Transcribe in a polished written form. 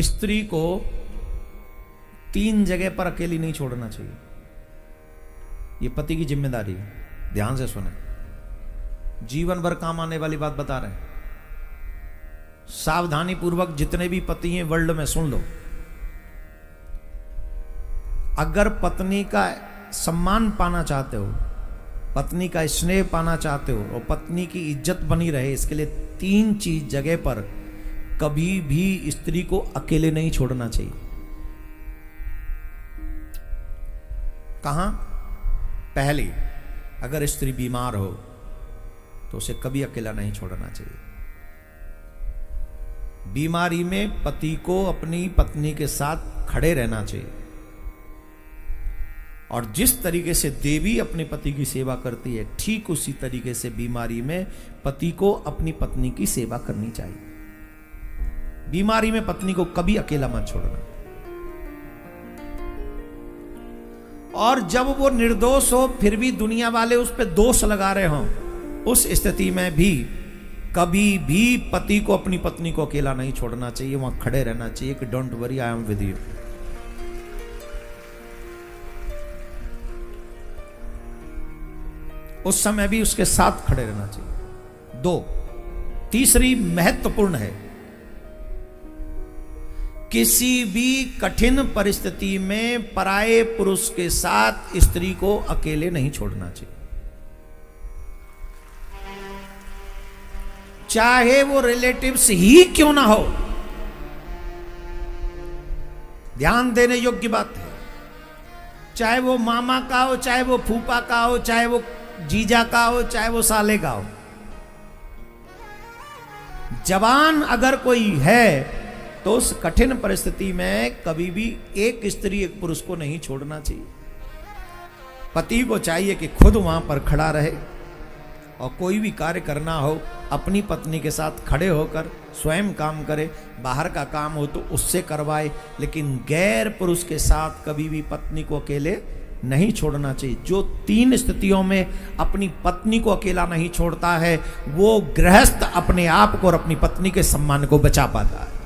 स्त्री को 3 जगह पर अकेली नहीं छोड़ना चाहिए। ये पति की जिम्मेदारी है, ध्यान से सुने, जीवन भर काम आने वाली बात बता रहे हैं। सावधानी पूर्वक जितने भी पति हैं वर्ल्ड में सुन लो। अगर पत्नी का सम्मान पाना चाहते हो, पत्नी का स्नेह पाना चाहते हो और पत्नी की इज्जत बनी रहे, इसके लिए 3 चीज जगह पर कभी भी स्त्री को अकेले नहीं छोड़ना चाहिए। कहां? पहली, अगर स्त्री बीमार हो तो उसे कभी अकेला नहीं छोड़ना चाहिए। बीमारी में पति को अपनी पत्नी के साथ खड़े रहना चाहिए। और जिस तरीके से देवी अपने पति की सेवा करती है, ठीक उसी तरीके से बीमारी में पति को अपनी पत्नी की सेवा करनी चाहिए। बीमारी में पत्नी को कभी अकेला मत छोड़ना। और जब वो निर्दोष हो फिर भी दुनिया वाले उस पर दोष लगा रहे हों, उस स्थिति में भी कभी भी पति को अपनी पत्नी को अकेला नहीं छोड़ना चाहिए, वहां खड़े रहना चाहिए कि don't worry, I am with you. उस समय भी उसके साथ खड़े रहना चाहिए। 2, तीसरी महत्वपूर्ण है, किसी भी कठिन परिस्थिति में पराये पुरुष के साथ स्त्री को अकेले नहीं छोड़ना चाहिए। चाहे वो रिलेटिव्स ही क्यों ना हो, ध्यान देने योग्य बात है। चाहे वो मामा का हो, चाहे वो फूफा का हो, चाहे वो जीजा का हो, चाहे वो साले का हो, जवान अगर कोई है तो उस कठिन परिस्थिति में कभी भी एक स्त्री एक पुरुष को नहीं छोड़ना चाहिए। पति को चाहिए कि खुद वहां पर खड़ा रहे और कोई भी कार्य करना हो अपनी पत्नी के साथ खड़े होकर स्वयं काम करे, बाहर का काम हो तो उससे करवाए, लेकिन गैर पुरुष के साथ कभी भी पत्नी को अकेले नहीं छोड़ना चाहिए। जो 3 स्थितियों में अपनी पत्नी को अकेला नहीं छोड़ता है, वो गृहस्थ अपने आप को और अपनी पत्नी के सम्मान को बचा पाता है।